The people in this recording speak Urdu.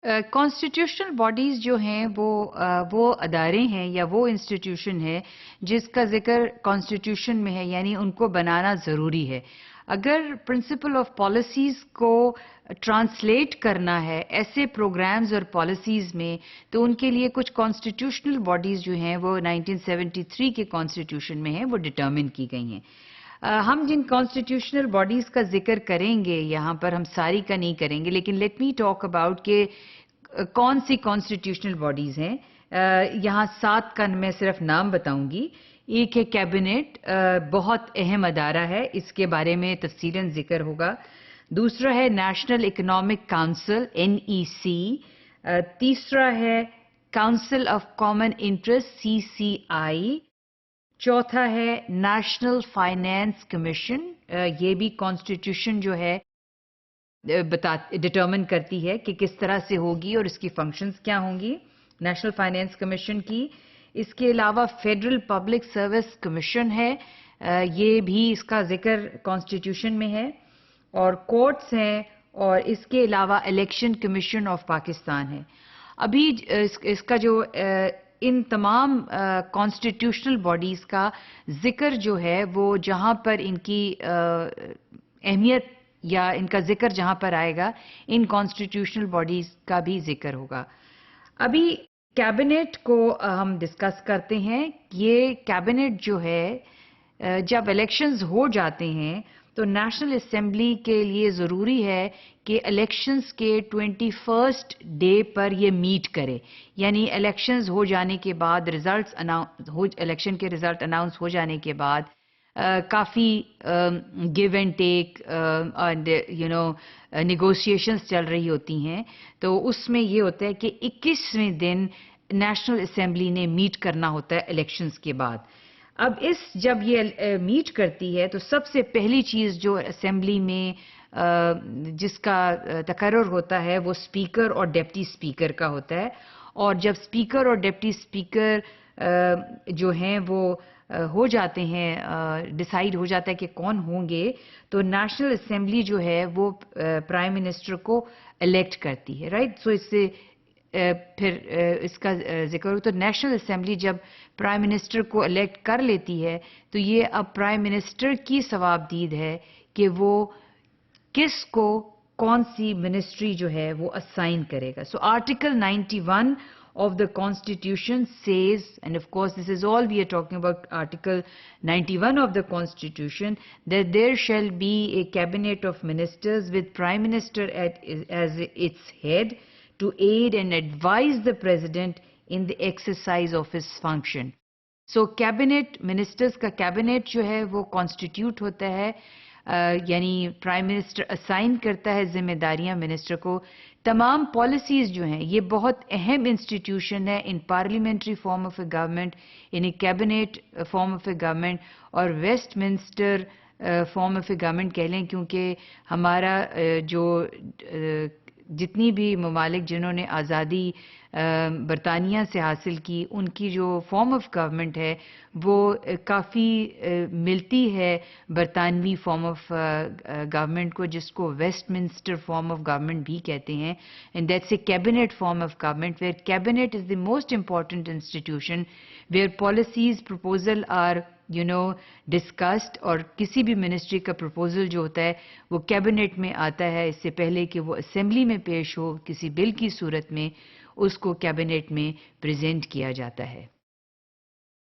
کانسٹیٹیوشنل باڈیز جو ہیں وہ ادارے ہیں یا وہ انسٹیٹیوشن ہے جس کا ذکر کانسٹیٹیوشن میں ہے، یعنی ان کو بنانا ضروری ہے۔ اگر پرنسپل آف پالیسیز کو ٹرانسلیٹ کرنا ہے ایسے پروگرامز اور پالیسیز میں، تو ان کے لیے کچھ کانسٹیٹیوشنل باڈیز جو ہیں وہ 1973 کے کانسٹیٹیوشن میں ہیں، وہ ڈٹرمن کی گئی ہیں۔ ہم جن کانسٹیٹیوشنل باڈیز کا ذکر کریں گے یہاں پر، ہم ساری کا نہیں کریں گے، لیکن لیٹ می ٹاک اباؤٹ کہ کون سی کانسٹیٹیوشنل باڈیز ہیں۔ یہاں 7 کا میں صرف نام بتاؤں گی۔ ایک ہے کیبنٹ، بہت اہم ادارہ ہے، اس کے بارے میں تفصیلاً ذکر ہوگا۔ دوسرا ہے نیشنل اکنامک کونسل NEC۔ تیسرا ہے council of common interest CCI۔ چوتھا ہے نیشنل فائنانس کمیشن، یہ بھی کانسٹیٹیوشن جو ہے ڈٹرمن کرتی ہے کہ کس طرح سے ہوگی اور اس کی فنکشنز کیا ہوں گی، نیشنل فائنانس کمیشن کی۔ اس کے علاوہ فیڈرل پبلک سروس کمیشن ہے، یہ بھی اس کا ذکر کانسٹیٹیوشن میں ہے۔ اور کورٹس ہیں، اور اس کے علاوہ الیکشن کمیشن آف پاکستان ہے۔ ابھی اس کا جو ان تمام کانسٹیٹیوشنل باڈیز کا ذکر جو ہے وہ جہاں پر ان کی اہمیت یا ان کا ذکر جہاں پر آئے گا، ان کانسٹیٹیوشنل باڈیز کا بھی ذکر ہوگا۔ ابھی کیبنٹ کو ہم ڈسکس کرتے ہیں۔ یہ کیبنٹ جو ہے جب الیکشنز ہو جاتے ہیں تو نیشنل اسمبلی کے لیے ضروری ہے کہ الیکشنز کے 21 ڈے پر یہ میٹ کرے، یعنی الیکشنز ہو جانے کے بعد الیکشن کے رزلٹ اناؤنس ہو جانے کے بعد کافی give and take and negotiations چل رہی ہوتی ہیں، تو اس میں یہ ہوتا ہے کہ 21ویں دن نیشنل اسمبلی نے میٹ کرنا ہوتا ہے الیکشنز کے بعد۔ اب جب یہ میٹ کرتی ہے تو سب سے پہلی چیز جو اسمبلی میں جس کا تقرر ہوتا ہے وہ اسپیکر اور ڈپٹی اسپیکر کا ہوتا ہے، اور جب اسپیکر اور ڈپٹی اسپیکر جو ہیں وہ ہو جاتے ہیں، ڈیسائیڈ ہو جاتا ہے کہ کون ہوں گے، تو نیشنل اسمبلی جو ہے وہ پرائم منسٹر کو الیکٹ کرتی ہے، رائٹ۔ سو اس سے پھر اس کا ذکر ہو تو نیشنل اسمبلی جب پرائم منسٹر کو الیکٹ کر لیتی ہے تو یہ اب پرائم منسٹر کی ثوابدید ہے کہ وہ کس کو کون سی منسٹری جو ہے وہ اسائن کرے گا۔ So article 91 of the Constitution says, and of course this is all we are talking about, Article 91 of the Constitution, that there shall be a cabinet of ministers with Prime Minister as its head to aid and advise the President in the exercise of his function. So cabinet, ministers کا cabinet جو ہے وہ constitute ہوتا ہے، یعنی پرائم منسٹر اسائن کرتا ہے ذمہ داریاں منسٹر کو۔ تمام پالیسیز جو ہیں یہ بہت اہم انسٹیٹیوشن ہے in parliamentary form of a government, in cabinet form of a government, اور Westminster form of a government کہہ لیں، کیونکہ ہمارا جو جتنی بھی ممالک جنہوں نے آزادی برطانیہ سے حاصل کی، ان کی جو فارم آف گورنمنٹ ہے وہ کافی ملتی ہے برطانوی فارم آف گورنمنٹ کو، جس کو Westminster form of government بھی کہتے ہیں، and that's a cabinet form of government where cabinet is the most important institution where policies proposal are discussed, اور کسی بھی منسٹری کا پروپوزل جو ہوتا ہے وہ کیبنٹ میں آتا ہے اس سے پہلے کہ وہ اسمبلی میں پیش ہو کسی بل کی صورت میں، اس کو کیبنٹ میں پریزنٹ کیا جاتا ہے۔